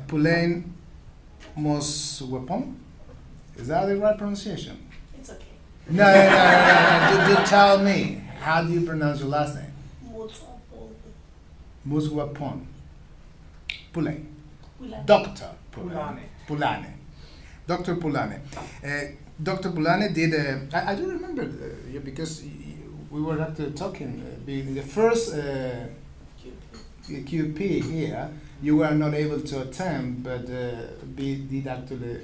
Pulane Motswapong. Is that the right pronunciation? It's okay. No. Do tell me, how do you pronounce your last name? Motswapong. Motswapong. Pulane. Pulane. Dr. Pulane. Pulane. Dr. Pulane. Dr. Pulane did, I do remember because we were after talking, the first QP here, you were not able to attend, but did actually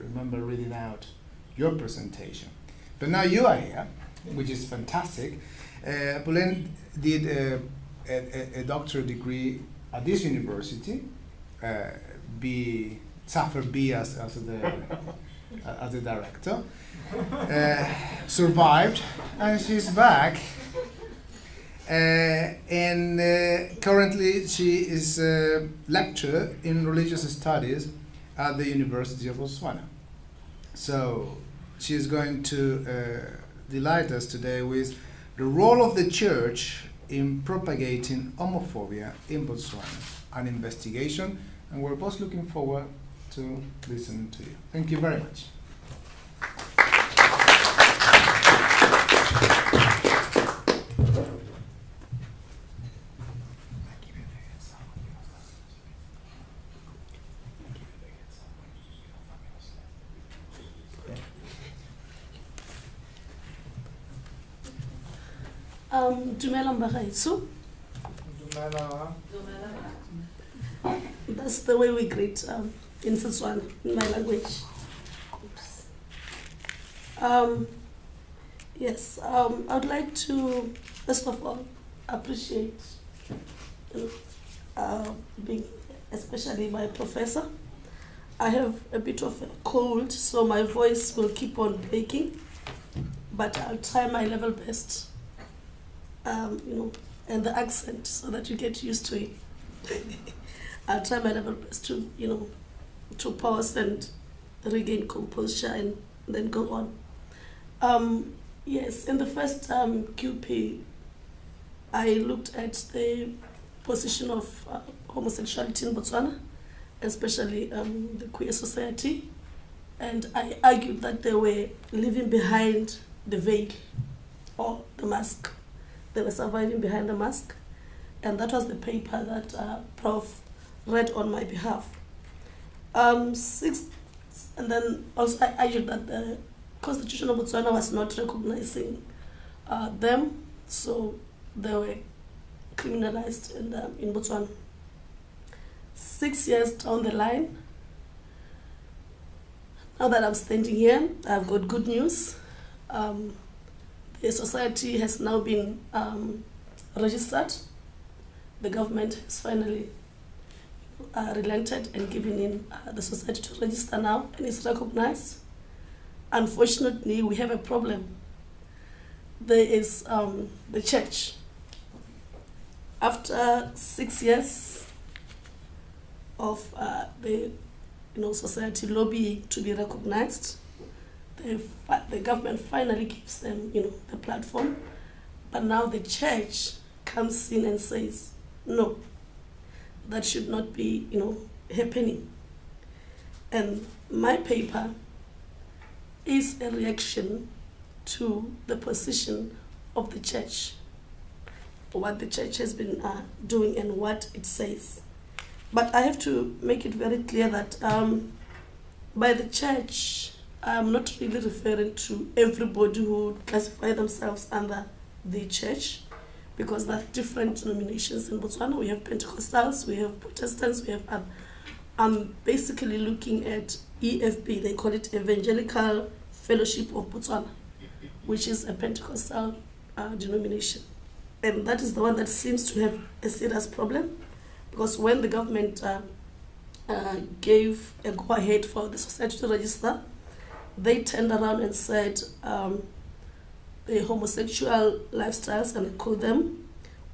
remember reading out your presentation. But now you are here, which is fantastic. Pulane did a doctorate degree at this university, suffer B as the director, survived, and she's back. And currently she is a lecturer in religious studies at the University of Botswana. So she's going to delight us today with the role of the church in propagating homophobia in Botswana, an investigation, and we're both looking forward to listening to you. Thank you very much. Dumelang bagaetsho. That's the way we greet in Setswana, in my language. Yes, I would like to, first of all, appreciate being, especially my professor. I have a bit of a cold, so my voice will keep on breaking, but I'll try my level best, and the accent so that you get used to it. I'll try my level best to, to pause and regain composure and then go on. Yes, in the first QP, I looked at the position of homosexuality in Botswana, especially the queer society, and I argued that they were living behind the veil or the mask. They were surviving behind the mask, and that was the paper that Prof read on my behalf. And then also I argued that the Constitution of Botswana was not recognizing them, so they were criminalized in Botswana. 6 years down the line, now that I'm standing here, I've got good news. The society has now been registered. The government has finally relented and given in the society to register now, and it's recognized. Unfortunately, we have a problem. There is the church. After 6 years of the society lobbying to be recognized, the government finally gives them the platform, but now the church comes in and says no, that should not be happening. And my paper is a reaction to the position of the church, what the church has been doing and what it says. But I have to make it very clear that by the church, I'm not really referring to everybody who classify themselves under the church, because there are different denominations in Botswana. We have Pentecostals, we have Protestants, we have other. I'm basically looking at EFB, they call it Evangelical Fellowship of Botswana, which is a Pentecostal denomination. And that is the one that seems to have a serious problem, because when the government gave a go-ahead for the society to register, they turned around and said the homosexual lifestyles, and I quote them,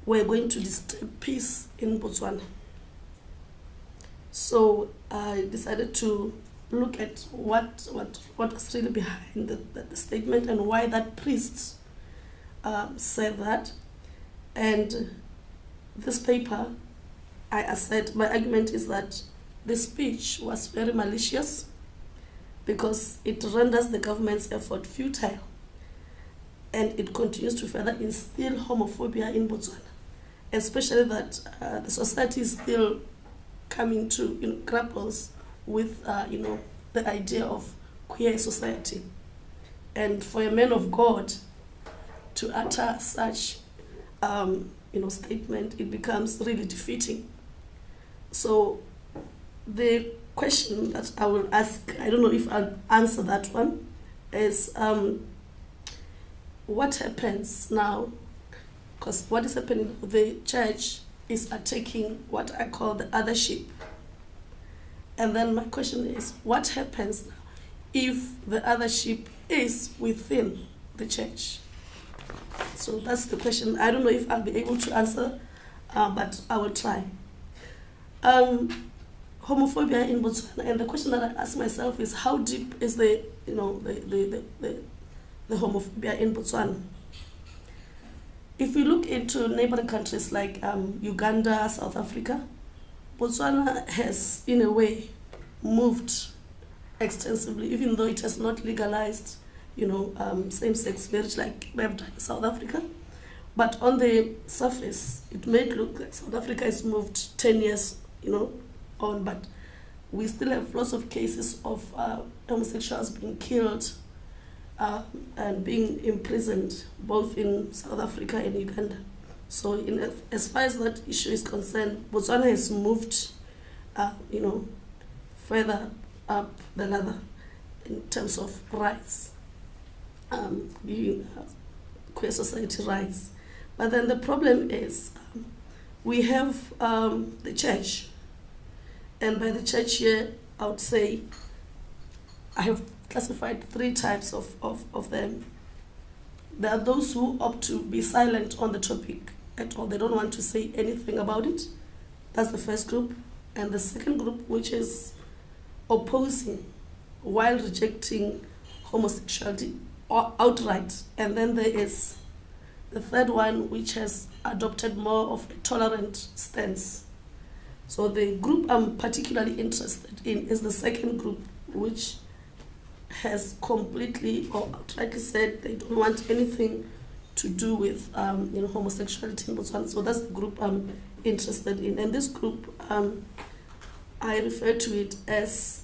were going to disturb peace in Botswana. So I decided to look at what was really behind the statement and why that priest said that. And this paper my argument is that the speech was very malicious because it renders the government's effort futile, and it continues to further instill homophobia in Botswana, especially that the society is still coming to grapples with the idea of queer society, and for a man of God to utter such statement, it becomes really defeating. So the question that I will ask, I don't know if I'll answer that one, is what happens now? Because what is happening, the church is attacking what I call the other sheep. And then my question is, what happens now if the other sheep is within the church? So that's the question. I don't know if I'll be able to answer, but I will try. Homophobia in Botswana, and the question that I ask myself is, how deep is the homophobia in Botswana? If we look into neighboring countries like Uganda, South Africa, Botswana has, in a way, moved extensively, even though it has not legalized, same-sex marriage like we have done in South Africa. But on the surface, it may look like South Africa has moved 10 years, on, but we still have lots of cases of homosexuals being killed and being imprisoned, both in South Africa and Uganda. So as far as that issue is concerned, Botswana has moved, further up the ladder in terms of rights, being queer society rights. But then the problem is we have the church. And by the church here, I would say I have classified 3 types of them. There are those who opt to be silent on the topic at all. They don't want to say anything about it. That's the first group. And the second group, which is opposing while rejecting homosexuality outright. And then there is the third one, which has adopted more of a tolerant stance. So the group I'm particularly interested in is the second group, which has completely or outrightly said they don't want anything to do with homosexuality in Botswana. So that's the group I'm interested in. And this group, I refer to it as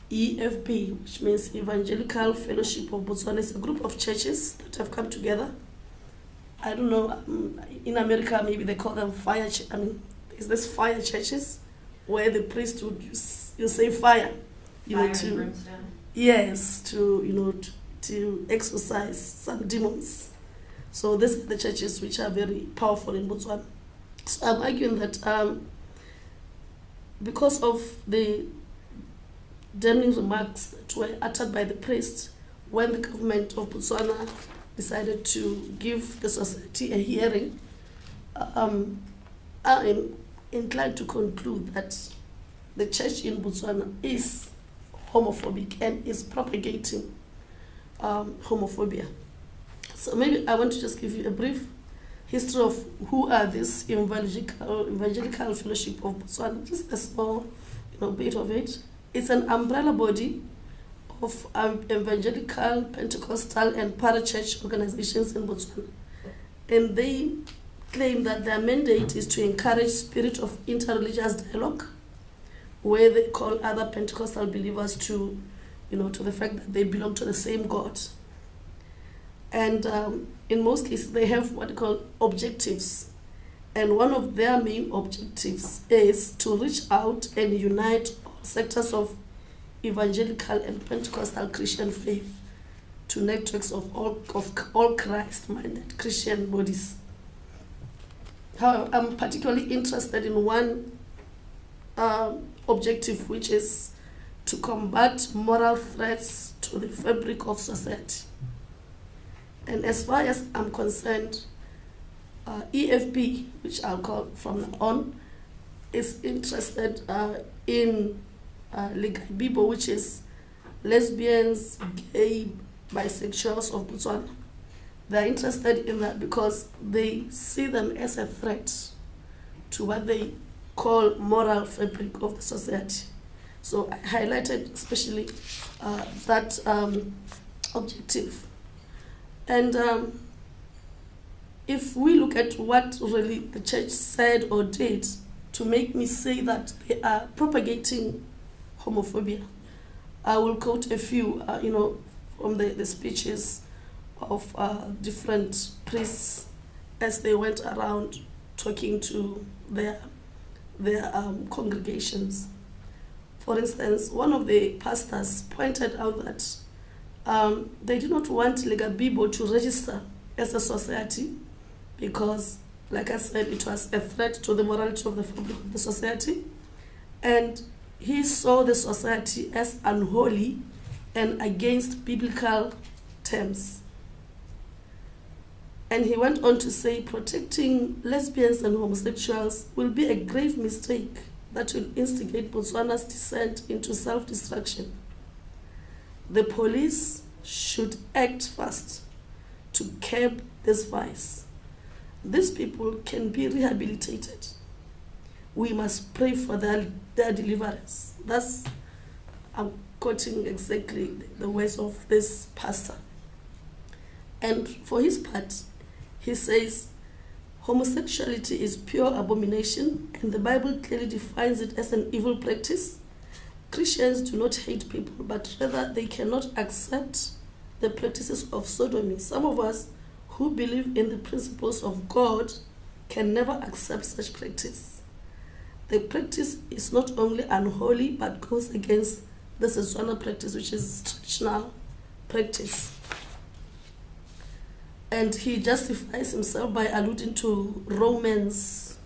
EFB, which means Evangelical Fellowship of Botswana. It's a group of churches that have come together. I don't know, in America maybe they call them fire is this fire churches where the priest would you say fire, to yes, to exorcise some demons. So these are the churches which are very powerful in Botswana. So I'm arguing that because of the damning remarks that were uttered by the priest when the government of Botswana decided to give the society a hearing, I'm inclined to conclude that the church in Botswana is homophobic and is propagating homophobia. So maybe I want to just give you a brief history of who are this Evangelical Fellowship of Botswana, just a small bit of it. It's an umbrella body of evangelical, Pentecostal and parachurch organizations in Botswana. And they claim that their mandate is to encourage spirit of interreligious dialogue, where they call other Pentecostal believers to the fact that they belong to the same God. And in most cases, they have what they call objectives. And one of their main objectives is to reach out and unite all sectors of evangelical and Pentecostal Christian faith to networks of all Christ-minded Christian bodies. However, I'm particularly interested in one objective, which is to combat moral threats to the fabric of society. And as far as I'm concerned, EFB, which I'll call from now on, is interested in Bibo, which is lesbians, gay, bisexuals of Botswana. They're interested in that because they see them as a threat to what they call moral fabric of the society. So I highlighted especially that objective. And if we look at what really the church said or did to make me say that they are propagating homophobia, I will quote a few, from the speeches of different priests as they went around talking to their congregations. For instance, one of the pastors pointed out that they did not want Legabibo to register as a society because, like I said, it was a threat to the morality of the fabric of the society. And he saw the society as unholy and against biblical terms. And he went on to say, protecting lesbians and homosexuals will be a grave mistake that will instigate Botswana's descent into self-destruction. The police should act fast to curb this vice. These people can be rehabilitated. We must pray for their deliverance. I'm quoting exactly the words of this pastor. And for his part, he says, homosexuality is pure abomination, and the Bible clearly defines it as an evil practice. Christians do not hate people, but rather they cannot accept the practices of sodomy. Some of us who believe in the principles of God can never accept such practice. The practice is not only unholy, but goes against the Setswana practice, which is traditional practice. And he justifies himself by alluding to Romans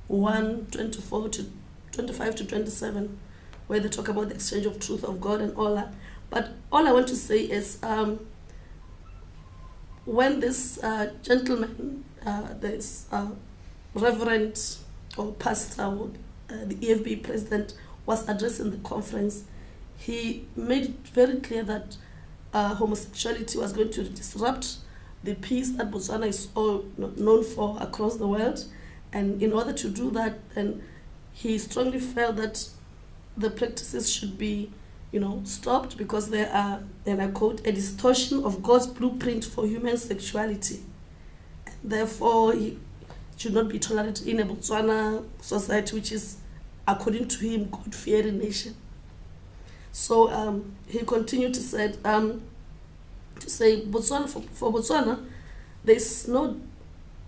1:24 to 25 to 27, where they talk about the exchange of truth of God and all that. But all I want to say is when this gentleman, this reverend or pastor, the EFB president, was addressing the conference, he made it very clear that homosexuality was going to disrupt the peace that Botswana is all known for across the world. And in order to do that, then he strongly felt that the practices should be, stopped because they are, and I quote, a distortion of God's blueprint for human sexuality. And therefore, it should not be tolerated in a Botswana society, which is, according to him, God-fearing nation. So he continued to say, Botswana, for Botswana,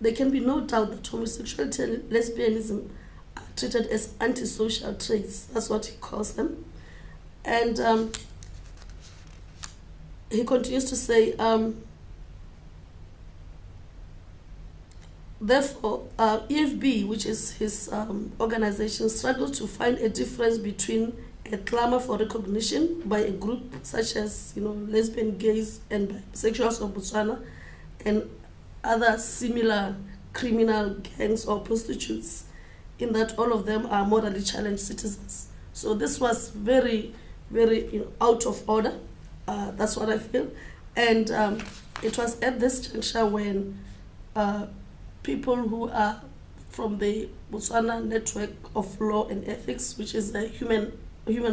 there can be no doubt that homosexuality and lesbianism are treated as antisocial traits. That's what he calls them. And he continues to say, therefore, EFB, which is his organization, struggles to find a difference between a clamor for recognition by a group such as lesbian, gays, and bisexuals of Botswana, and other similar criminal gangs or prostitutes, in that all of them are morally challenged citizens. So this was very, very out of order. That's what I feel. And it was at this juncture when people who are from the Botswana Network of Law and Ethics, which is a human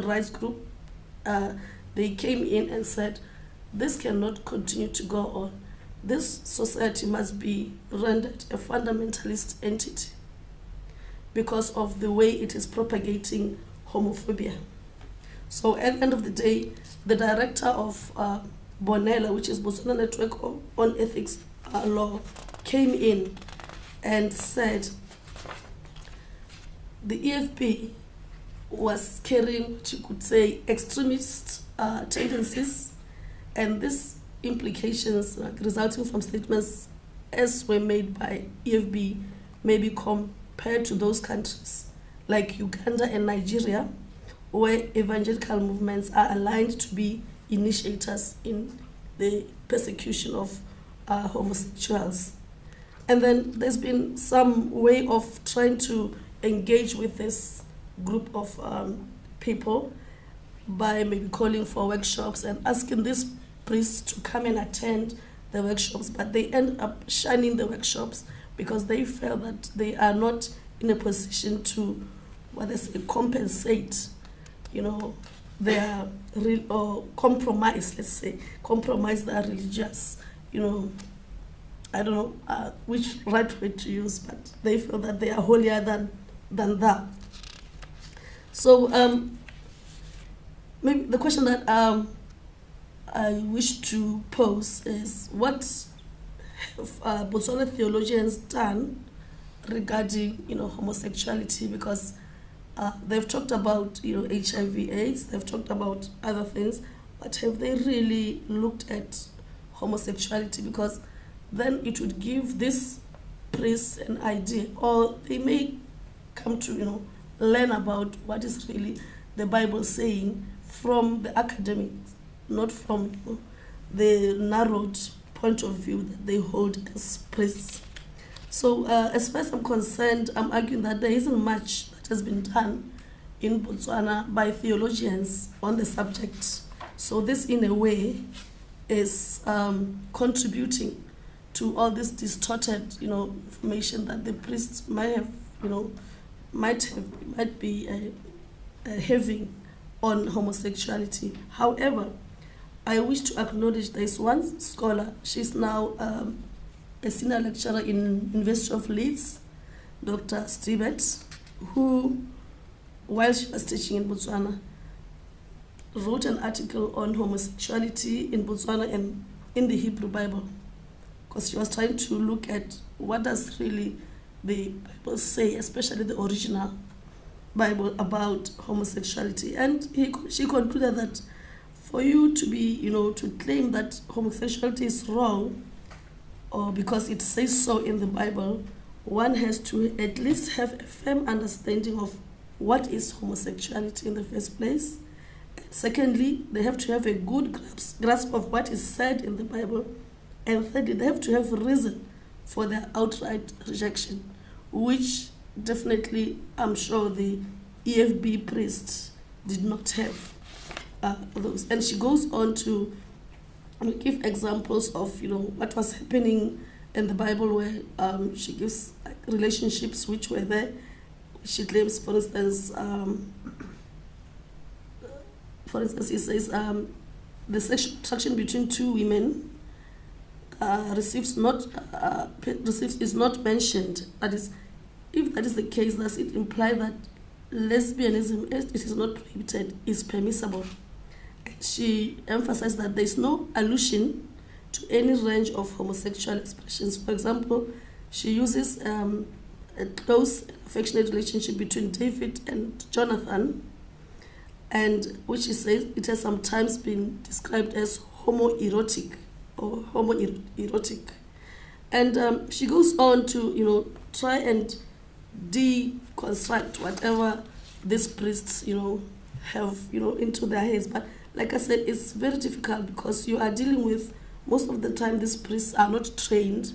rights group, they came in and said, this cannot continue to go on. This society must be rendered a fundamentalist entity because of the way it is propagating homophobia. So at the end of the day, the director of Bonela, which is Botswana Network on Ethics Law, came in and said the EFP was carrying, what you could say, extremist tendencies, and these implications resulting from statements as were made by EFB may be compared to those countries like Uganda and Nigeria, where evangelical movements are aligned to be initiators in the persecution of homosexuals. And then there's been some way of trying to engage with this group of people by maybe calling for workshops and asking these priests to come and attend the workshops, but they end up shunning the workshops because they felt that they are not in a position to what they say, compensate, their or compromise, let's say, compromise their religious, I don't know which right word to use, but they feel that they are holier than thou. So maybe the question that I wish to pose is, what have Botswana theologians done regarding homosexuality? Because they've talked about HIV/AIDS, they've talked about other things, but have they really looked at homosexuality? Because then it would give this priests an idea, or they may come to learn about what is really the Bible saying from the academics, not from the narrowed point of view that they hold as priests. So as far as I'm concerned, I'm arguing that there isn't much that has been done in Botswana by theologians on the subject. So this, in a way, is contributing to all this distorted, information that the priests might have, might be having on homosexuality. However, I wish to acknowledge there is one scholar. She's now a senior lecturer in University of Leeds, Dr. Stibet, who, while she was teaching in Botswana, wrote an article on homosexuality in Botswana and in the Hebrew Bible, because she was trying to look at what does really the Bible say, especially the original Bible, about homosexuality. And she concluded that for you to be, to claim that homosexuality is wrong, or because it says so in the Bible, one has to at least have a firm understanding of what is homosexuality in the first place. And secondly, they have to have a good grasp of what is said in the Bible. And thirdly, they have to have a reason for their outright rejection, which definitely, I'm sure, the EFB priests did not have those. And she goes on to give examples of what was happening in the Bible, where she gives relationships which were there. She claims, for instance, he says the sexual attraction between two women is not mentioned. That is, if that is the case, does it imply that lesbianism, it is not prohibited, is permissible? She emphasized that there is no allusion to any range of homosexual expressions. For example, she uses a close, affectionate relationship between David and Jonathan, and which she says it has sometimes been described as homoerotic or homoerotic. And she goes on to try and deconstruct whatever these priests have into their heads. But like I said, it's very difficult because you are dealing with, most of the time, these priests are not trained.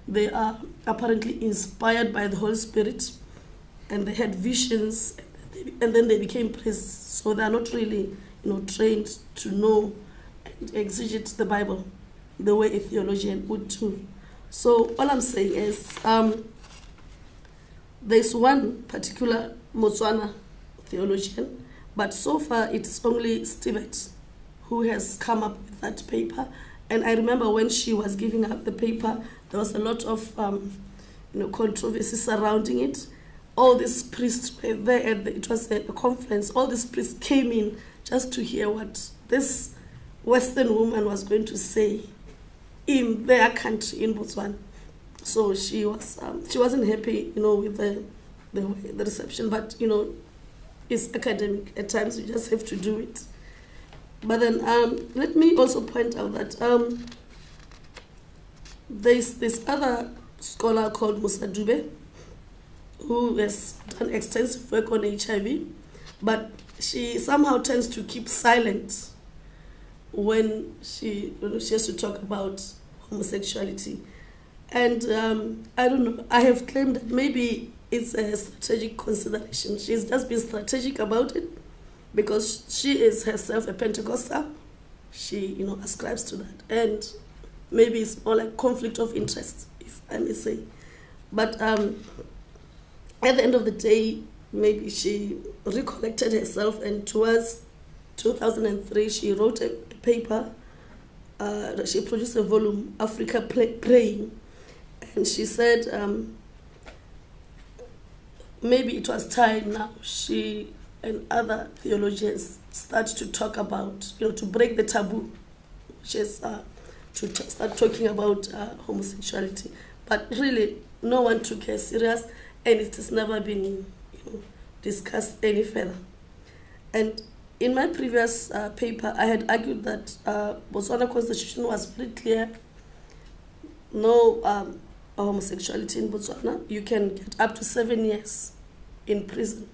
They are apparently inspired by the Holy Spirit, and they had visions, and then they became priests. So they are not really trained to know and exegete the Bible the way a theologian would do. So all I'm saying is there's one particular Motswana theologian, but so far it's only Stibet who has come up with that paper. And I remember when she was giving up the paper, there was a lot of controversy surrounding it. All these priests were there, it was a conference. All these priests came in just to hear what this Western woman was going to say in their country, in Botswana. So she wasn't happy, with the reception. But it's academic. At times you just have to do it. But then let me also point out that there's this other scholar called Musa Dube, who has done extensive work on HIV, but she somehow tends to keep silent when she has to talk about homosexuality. And I don't know, I have claimed that maybe it's a strategic consideration. She's just been strategic about it because she is herself a Pentecostal. She, ascribes to that. And maybe it's more like conflict of interest, if I may say. But at the end of the day, maybe she recollected herself, and towards 2003 she wrote a paper. She produced a volume, Africa Praying, and she said maybe it was time now she and other theologians start to talk about, to break the taboo, which is start talking about homosexuality. But really, no one took her serious, and it has never been discussed any further. And in my previous paper, I had argued that Botswana Constitution was very clear. No homosexuality in Botswana. You can get up to 7 years in prison.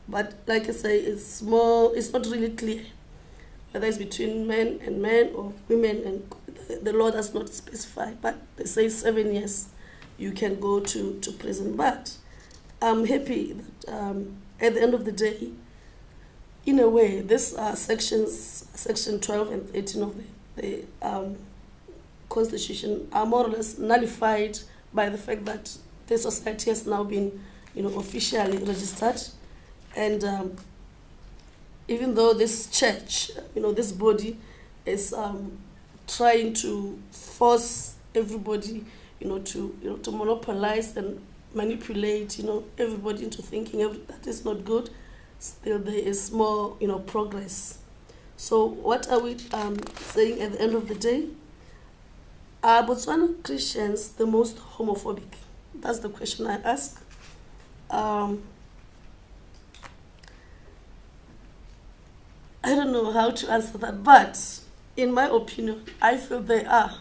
But like I say, it's not really clear whether it's between men and men or women, and the law does not specify. But they say 7 years you can go to prison. But I'm happy that at the end of the day, in a way, this section 12 and 18 of the Constitution are more or less nullified by the fact that the society has now been, officially registered. And even though this church, this body is trying to force everybody, to monopolize and manipulate, everybody into thinking that is not good, still there is more, progress. So what are we saying at the end of the day? Are Botswana Christians the most homophobic? That's the question I ask. I don't know how to answer that, but in my opinion, I feel they are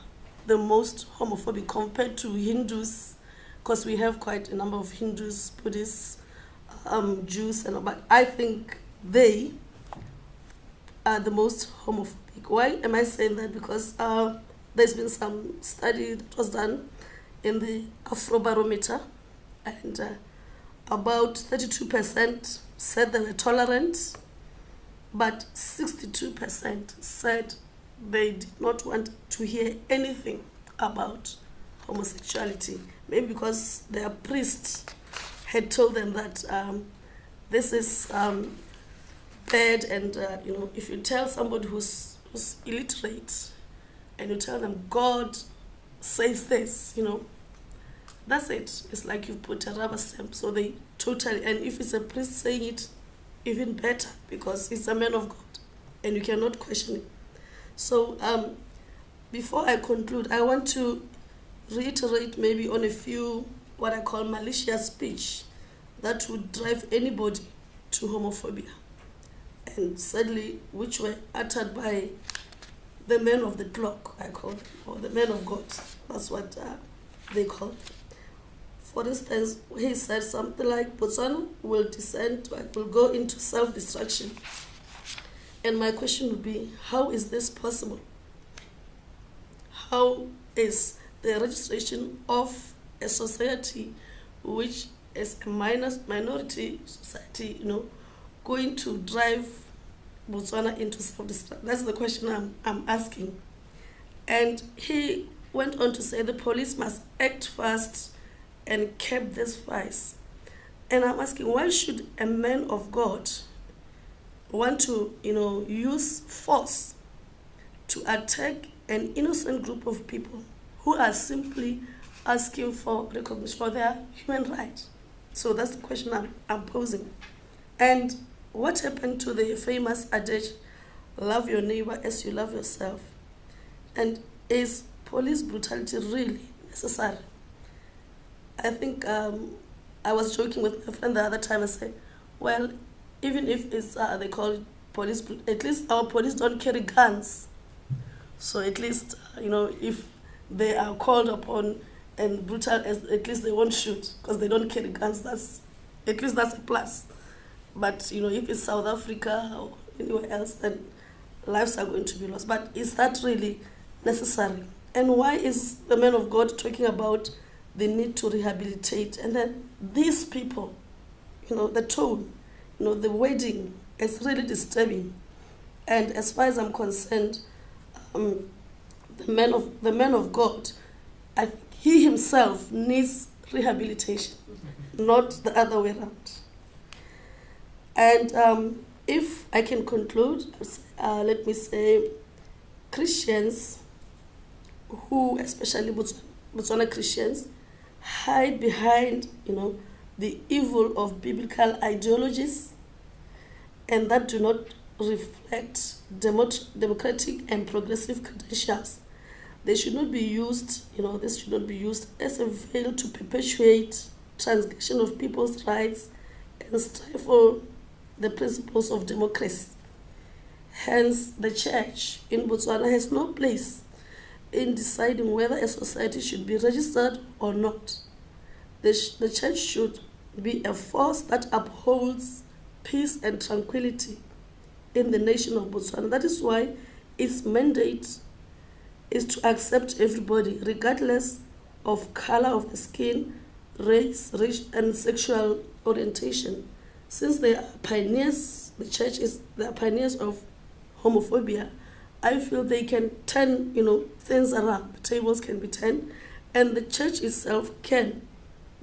the most homophobic compared to Hindus, because we have quite a number of Hindus, Buddhists, Jews, but I think they are the most homophobic. Why am I saying that? Because there's been some study that was done in the Afrobarometer, and about 32% said they were tolerant, but 62% said they did not want to hear anything about homosexuality. Maybe because their priest had told them that this is bad, and if you tell somebody who's illiterate and you tell them God says this, that's it. It's like you've put a rubber stamp. So they totally, and if it's a priest saying it, even better, because it's a man of God and you cannot question it. So before I conclude, I want to reiterate maybe on a few what I call malicious speech that would drive anybody to homophobia, and sadly, which were uttered by the men of the clock, I call them, or the men of God. That's what they call it. For instance, he said something like, Botswana will will go into self-destruction. And my question would be, how is this possible? How is the registration of a society which is a minority society, going to drive Botswana into self-destruction? That's the question I'm asking. And he went on to say the police must act fast and curb this vice. And I'm asking, why should a man of God want to, use force to attack an innocent group of people who are simply asking for recognition for their human rights? So that's the question I'm posing. And what happened to the famous adage, love your neighbor as you love yourself? And is police brutality really necessary? I think I was joking with my friend the other time and said, well, even if it's, they call it police, at least our police don't carry guns. So at least, if they are called upon and brutal, at least they won't shoot because they don't carry guns. At least that's a plus. But, if it's South Africa or anywhere else, then lives are going to be lost. But is that really necessary? And why is the man of God talking about the need to rehabilitate? And then these people, the tone, the wording is really disturbing. And as far as I'm concerned, the man of God, he himself needs rehabilitation, not the other way around. And if I can conclude, let me say Christians who, especially Botswana Christians, hide behind, the evil of biblical ideologies, and that do not reflect democratic and progressive credentials. They should not be used, this should not be used as a veil to perpetuate transgression of people's rights and stifle the principles of democracy. Hence, the church in Botswana has no place in deciding whether a society should be registered or not. The church should be a force that upholds peace and tranquility in the nation of Botswana. That is why its mandate is to accept everybody, regardless of color of the skin, race, and sexual orientation. Since they are pioneers, the church is the pioneers of homophobia, I feel they can turn, things around. The tables can be turned, and the church itself can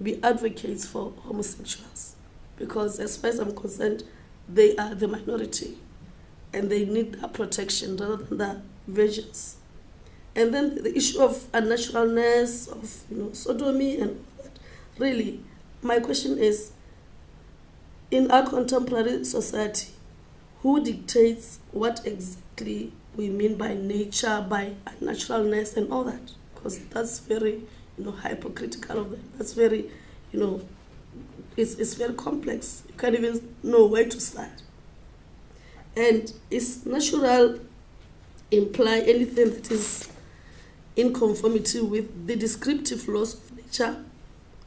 be advocates for homosexuals, because as far as I'm concerned, they are the minority, and they need that protection rather than that vengeance. And then the issue of unnaturalness, of sodomy, and all that. Really, my question is, in our contemporary society, who dictates what exactly we mean by nature, by unnaturalness, and all that? Because that's very, hypocritical of them. That's very, it's very complex. You can't even know where to start. And is natural imply anything that is in conformity with the descriptive laws of nature,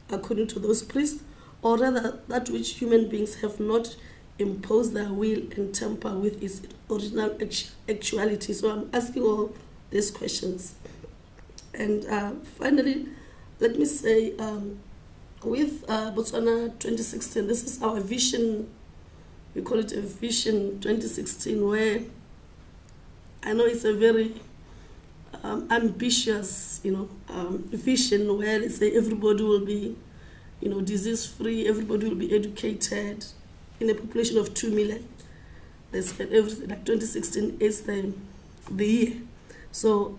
according to those priests, or rather that which human beings have not imposed their will and temper with its original actuality? So I'm asking all these questions. And finally, let me say, with Botswana 2016, this is our vision. We call it a vision 2016, where I know it's a very ambitious, vision, where they say everybody will be, disease-free, everybody will be educated in a population of 2 million. They said everything, like 2016 is the year. So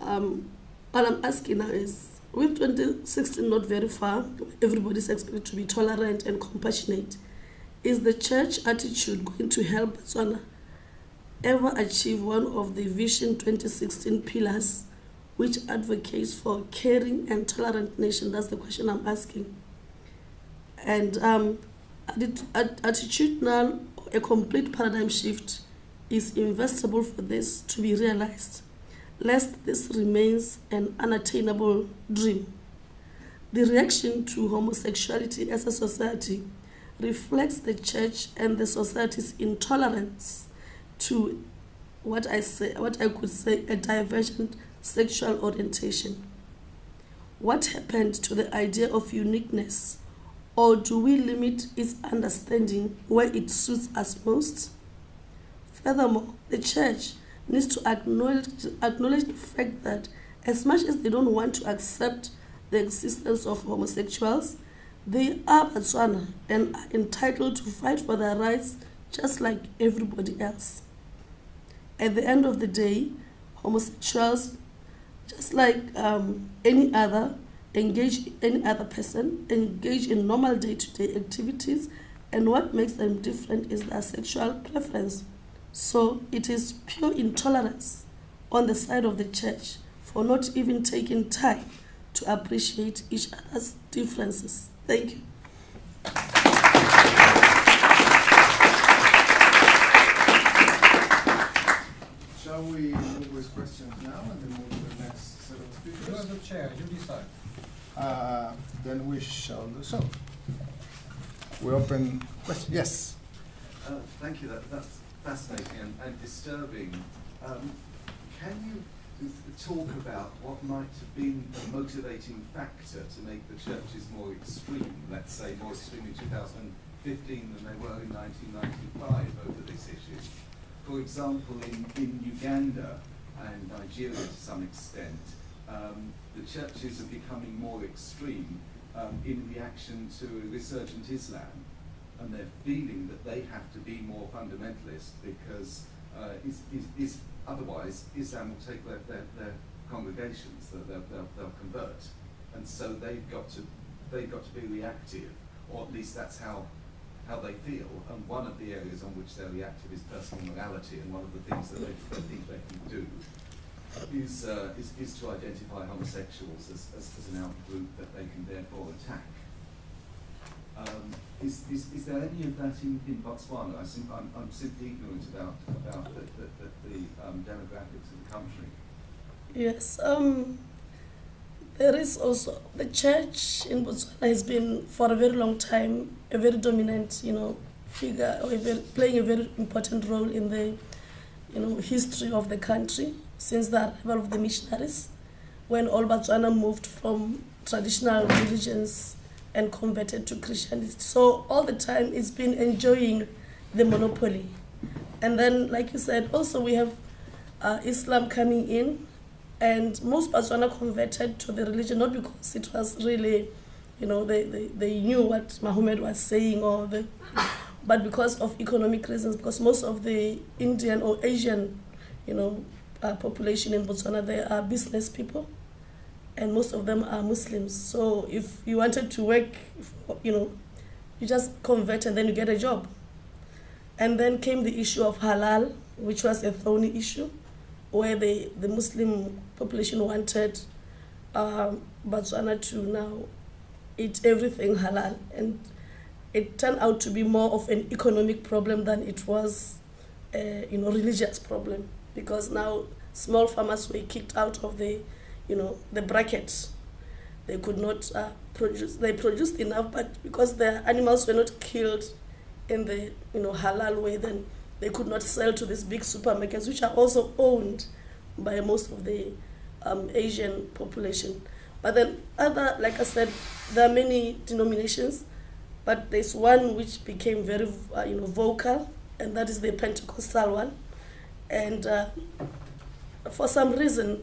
all I'm asking now is, with 2016 not very far, everybody's expected to be tolerant and compassionate. Is the church attitude going to help Botswana ever achieve one of the Vision 2016 pillars, which advocates for a caring and tolerant nation? That's the question I'm asking. And attitudinal, a complete paradigm shift is investable for this to be realized, lest this remains an unattainable dream. The reaction to homosexuality as a society reflects the church and the society's intolerance to what I could say a divergent sexual orientation. What happened to the idea of uniqueness, or do we limit its understanding where it suits us most? Furthermore, the church needs to acknowledge the fact that as much as they don't want to accept the existence of homosexuals, they are Botswana and are entitled to fight for their rights just like everybody else. At the end of the day, homosexuals, just like any other person, engage in normal day-to-day activities, and what makes them different is their sexual preference. So it is pure intolerance on the side of the church for not even taking time to appreciate each other's differences. Thank you. Shall we move with questions now and then move to the next set of speakers? You are the chair, you decide. Then we shall do so. We open questions. Yes. Thank you. That's fascinating and disturbing. Can you talk about what might have been a motivating factor to make the churches more extreme, let's say more extreme in 2015 than they were in 1995 over this issue? For example, in Uganda and Nigeria to some extent, the churches are becoming more extreme in reaction to resurgent Islam. and they're feeling that they have to be more fundamentalist because otherwise Islam will take their congregations, that they'll convert, and so they've got to be reactive, or at least that's how they feel. And one of the areas on which they're reactive is personal morality, and one of the things that they think they can do is to identify homosexuals as an out group that they can therefore attack. Is there any of that in Botswana? I'm simply ignorant about the demographics of the country. Yes, there is also the church in Botswana has been for a very long time a very dominant, figure, or playing a very important role in the, history of the country since the arrival of the missionaries, when all Botswana moved from traditional religions and converted to Christianity. So all the time it's been enjoying the monopoly. And then, like you said, also we have Islam coming in, and most Botswana converted to the religion not because it was really, they knew what Muhammad was saying, but because of economic reasons, because most of the Indian or Asian, population in Botswana, they are business people, and most of them are Muslims. So if you wanted to work, you just convert and then you get a job. And then came the issue of halal, which was a thorny issue, where the Muslim population wanted Botswana to now eat everything halal. And it turned out to be more of an economic problem than it was a religious problem, because now small farmers were kicked out of the bracket. They could not produce. They produced enough, but because their animals were not killed in the halal way, then they could not sell to these big supermarkets, which are also owned by most of the Asian population. But then like I said, there are many denominations, but there's one which became very vocal, and that is the Pentecostal one. And for some reason,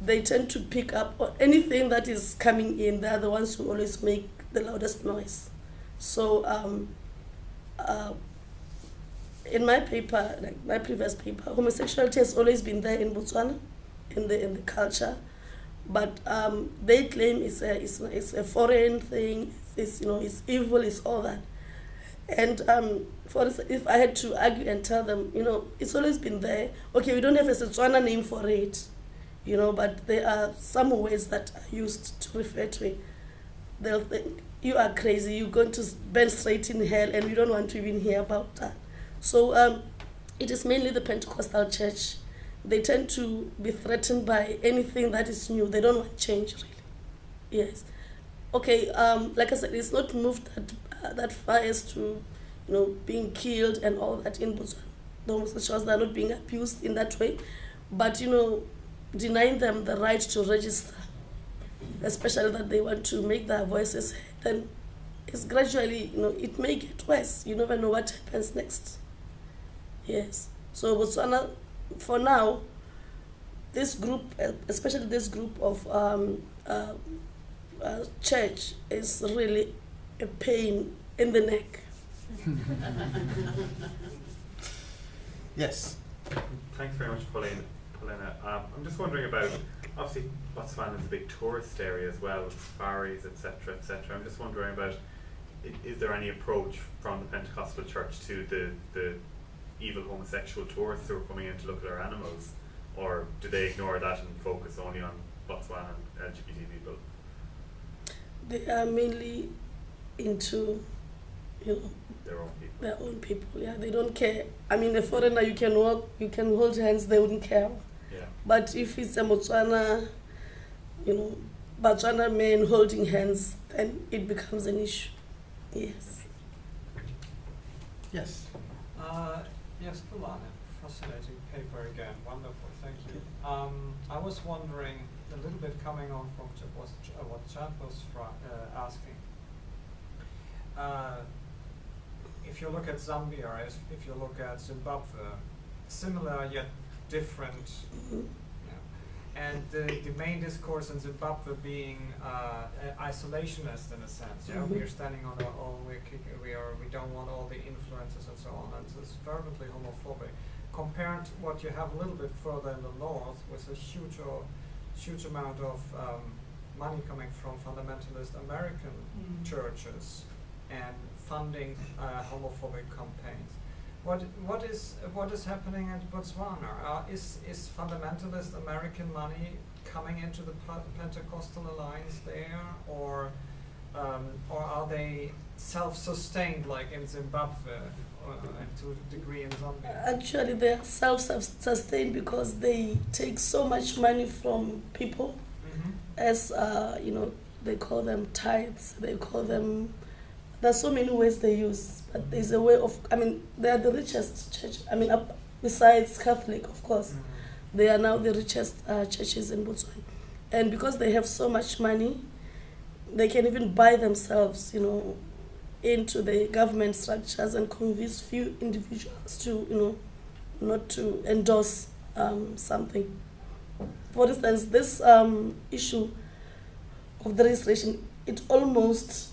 they tend to pick up anything that is coming in. They are the ones who always make the loudest noise. So in my paper, like my previous paper, homosexuality has always been there in Botswana, in the culture, but they claim it's a foreign thing. It's evil. It's all that. And for instance, if I had to argue and tell them, it's always been there. Okay, we don't have a Setswana name for it, but there are some words that are used to refer to it. They'll think, you are crazy, you're going to burn straight in hell, and we don't want to even hear about that. So it is mainly the Pentecostal church. They tend to be threatened by anything that is new. They don't want change, really. Yes. Okay, like I said, it's not moved that far as to, being killed and all that in Botswana. The homosexuals, they're not being abused in that way. But, denying them the right to register, especially that they want to make their voices heard, then it's gradually, it may get worse. You never know what happens next. Yes. So Botswana, for now, this group, especially this group of church, is really a pain in the neck. Yes. Thanks very much, Pulane. I'm just wondering about, obviously Botswana is a big tourist area as well, with safaris, etc., etc. I'm just wondering about, is there any approach from the Pentecostal church to the evil homosexual tourists who are coming in to look at our animals, or do they ignore that and focus only on Botswana and LGBT people? They are mainly into, Their own people. their own people. Yeah, they don't care. I mean, a foreigner, you can walk, you can hold hands, they wouldn't care. Yeah. But if it's a Botswana, Botswana men holding hands, then it becomes an issue. Yes. Yes. Yes, Pulane, fascinating paper again, wonderful, thank you. I was wondering, a little bit coming on from what Chad was asking. If you look at Zambia, or if you look at Zimbabwe, similar yet different. and the main discourse in Zimbabwe being isolationist in a sense. Yeah, we are standing on our own. We don't want all the influences and so on. And it's fervently homophobic. Compared to what you have a little bit further in the north, with a huge amount of money coming from fundamentalist American churches and funding homophobic campaigns. What is happening in Botswana? Is fundamentalist American money coming into the Pentecostal Alliance there, or are they self-sustained like in Zimbabwe, and to a degree in Zambia? Actually, they are self-sustained because they take so much money from people, as they call them tithes. They call them. There's so many ways they use, but there's a way of. They are the richest church. Besides Catholic, of course, they are now the richest churches in Botswana, and because they have so much money, they can even buy themselves, into the government structures and convince few individuals to, not to endorse something. For instance, this issue of the registration, it almost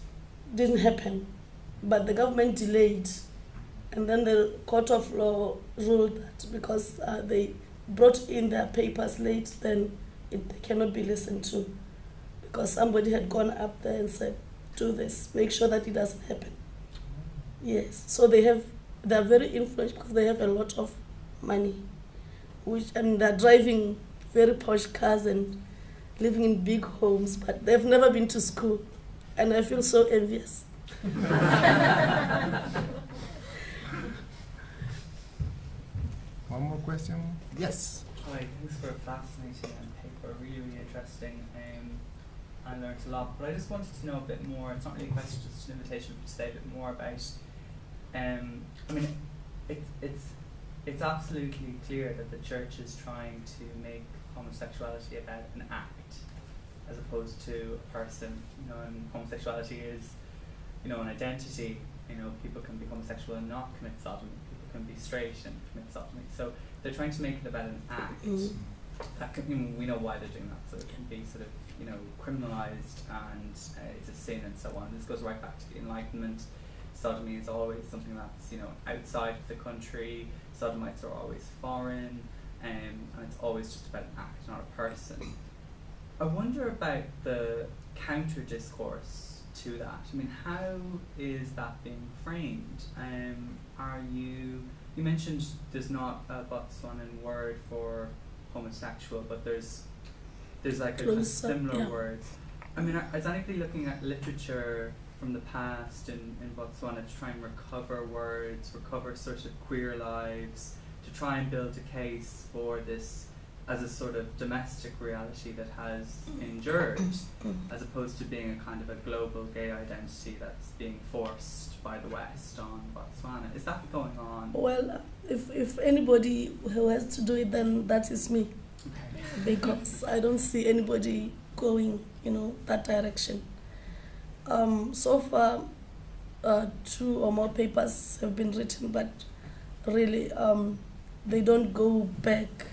didn't happen, but the government delayed, and then the court of law ruled that because they brought in their papers late, then they cannot be listened to, because somebody had gone up there and said, do this, make sure that it doesn't happen. Yes, so they're very influential because they have a lot of money, they're driving very posh cars and living in big homes, but they've never been to school, and I feel so envious. One more question? Yes. Hi, thanks for a fascinating paper, really, really interesting. I learned a lot, but I just wanted to know a bit more. It's not really a question, just an invitation to say a bit more about. It's absolutely clear that the church is trying to make homosexuality about an act, as opposed to a person. And homosexuality is, an identity. People can be homosexual and not commit sodomy. People can be straight and commit sodomy. So they're trying to make it about an act. That can, we know why they're doing that. So it can be sort of, criminalized, and it's a sin and so on. This goes right back to the Enlightenment. Sodomy is always something that's, outside of the country. Sodomites are always foreign, and it's always just about an act, not a person. I wonder about the counter discourse to that. How is that being framed? You mentioned there's not a Botswanan word for homosexual, but there's like a similar word. Is anybody looking at literature from the past in Botswana to try and recover words, recover sort of queer lives, to try and build a case for this as a sort of domestic reality that has endured, as opposed to being a kind of a global gay identity that's being forced by the West on Botswana? Is that going on? Well, if anybody who has to do it, then that is me. Okay. Because I don't see anybody going, that direction. So far, 2 or more papers have been written, but really, they don't go back,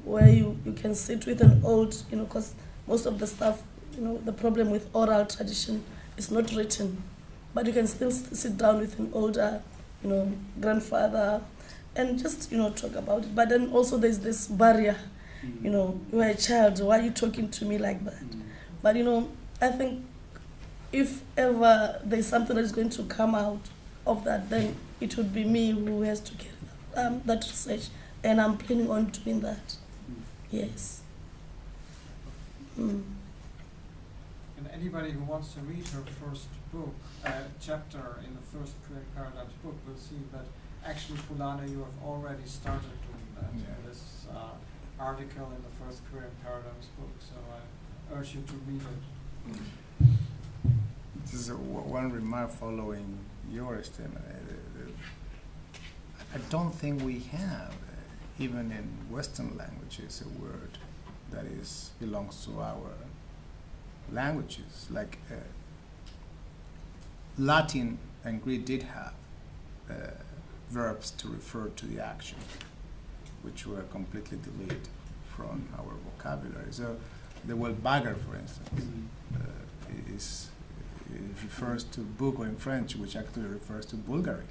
where you can sit with an old, because most of the stuff, the problem with oral tradition is not written, but you can still sit down with an older, grandfather, and just, talk about it. But then also there's this barrier, you're a child, why are you talking to me like that? But, I think if ever there's something that is going to come out of that, then it would be me who has to carry that research, and I'm planning on doing that. Yes. And anybody who wants to read her first book, chapter in the first Queer Paradigms book, will see that actually, Pulane, you have already started doing that in this article in the first Queer Paradigms book, so I urge you to read it. This is one remark following your statement. I don't think we have, even in Western languages, a word that belongs to our languages. Like Latin and Greek did have verbs to refer to the action, which were completely deleted from our vocabulary. So the word bagger, for instance, is it refers to book, or in French, which actually refers to Bulgari,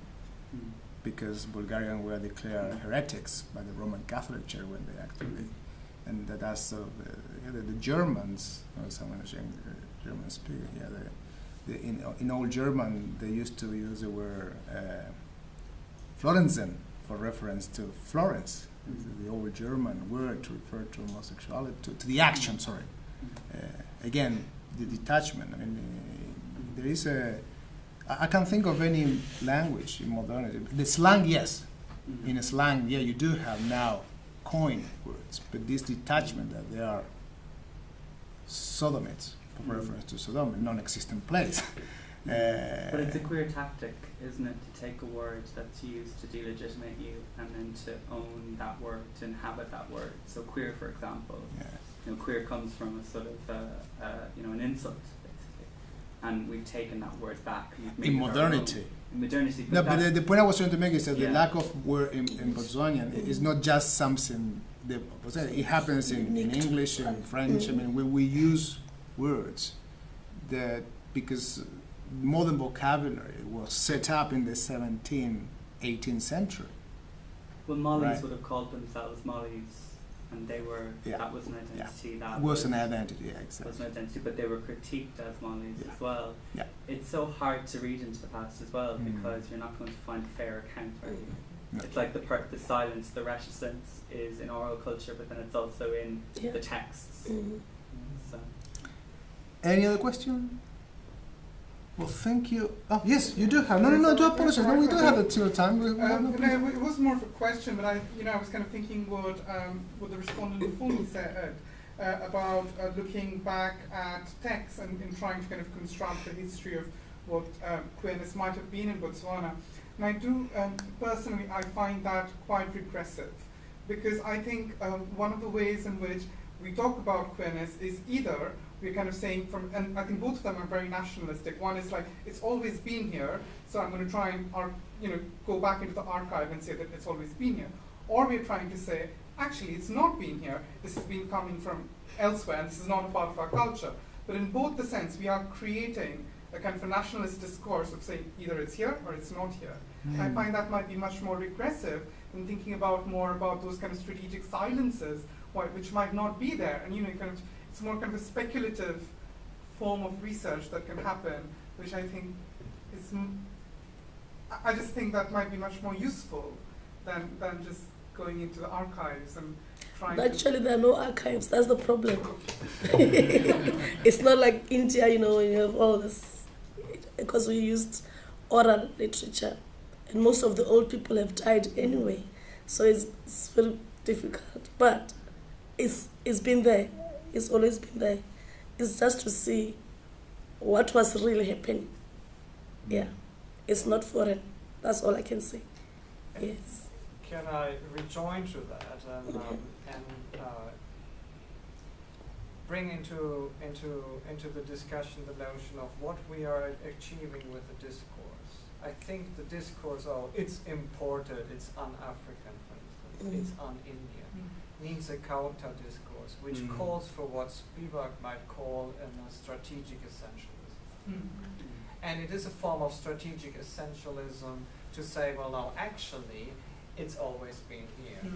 because Bulgarians were declared heretics by the Roman Catholic Church when they actually, and that's the Germans, someone German speaking, in Old German they used to use the word Florenzen for reference to Florence, the Old German word to refer to homosexuality, to the action, sorry. Again, the detachment. I mean, there is I can't think of any language in modernity. The slang, yes. In a slang, yeah, you do have now coined words, but this detachment that they are sodomites, for reference to Sodom, a non-existent place. But it's a queer tactic, isn't it, to take a word that's used to delegitimate you and then to own that word, to inhabit that word. So queer, for example, queer comes from a sort of, an insult, basically. And we've taken that word back. And we've made In it our modernity. own. In modernity. No, but the point I was trying to make is that the Yeah. lack of word in Botswana is not just something, it happens in English and French. I mean, we use words that, because modern vocabulary was set up in the 17th, 18th century. Well, Mollies Right. would have called themselves Mollies, and they were, Yeah. that was an identity. That Was an identity, yeah, was exactly. an identity, but they were critiqued as Mollies Yeah. as well. Yeah. It's so hard to read into the past as well, Mm. because you're not going to find a fair account, are you? No. It's like the silence, the reticence is in oral culture, but then it's also in Yeah. the texts. Mm. So. Any other question? Well, thank you. Oh, yes, you do have. No, do apologize. No, we do have the time. No, it was more of a question, but I was kind of thinking what the respondent before me said about looking back at texts and trying to kind of construct the history of what queerness might have been in Botswana. And I do, personally, I find that quite regressive, because I think one of the ways in which we talk about queerness is either we're kind of saying and I think both of them are very nationalistic. One is like, it's always been here, so I'm going to try and go back into the archive and say that it's always been here. Or we're trying to say, actually, it's not been here. This has been coming from elsewhere, and this is not a part of our culture. But in both the sense, we are creating a kind of a nationalist discourse of saying either it's here or it's not here. And I find that might be much more regressive than thinking more about those kind of strategic silences, which might not be there. And it's more kind of a speculative form of research that can happen, which I think is. I just think that might be much more useful than just going into the archives and trying. Actually, there are no archives. That's the problem. It's not like India, when you have all this, because we used oral literature, and most of the old people have died anyway, so it's very difficult. But it's been there. It's always been there. It's just to see what was really happening. Yeah, it's not foreign. That's all I can say. Yes. Can I rejoin to that and bring into the discussion the notion of what we are achieving with the discourse? I think the discourse, it's imported, it's un-African, for instance, it's un-Indian, means a counter-discourse, which calls for what Spivak might call a strategic essentialism. And it is a form of strategic essentialism to say, well, no, actually, it's always been here.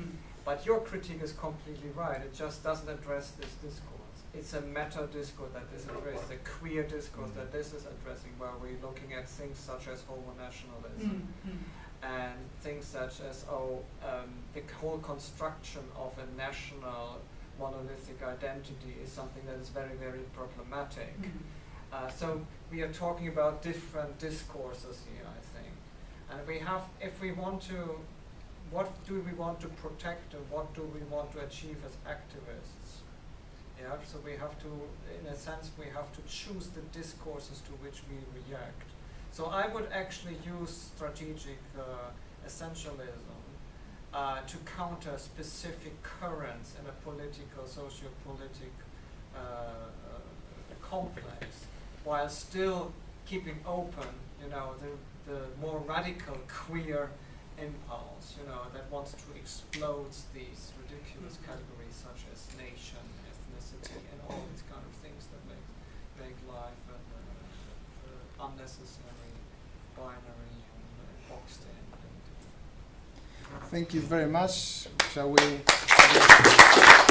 But your critique is completely right. It just doesn't address this discourse. It's a meta-discourse that this addresses, a queer discourse that this is addressing, where we're looking at things such as homo-nationalism and things such as, the whole construction of a national monolithic identity is something that is very, very problematic. So we are talking about different discourses here, I think. And we have, if we want to, what do we want to protect and what do we want to achieve as activists? Yeah, so we have to, in a sense, we have to choose the discourses to which we react. So I would actually use strategic essentialism to counter specific currents in a political, socio-politic complex, while still keeping open, the more radical queer impulse, that wants to explode these ridiculous categories such as nation, ethnicity, and all these kind of things that make life unnecessary, binary, and boxed in. Thank you very much. Shall we?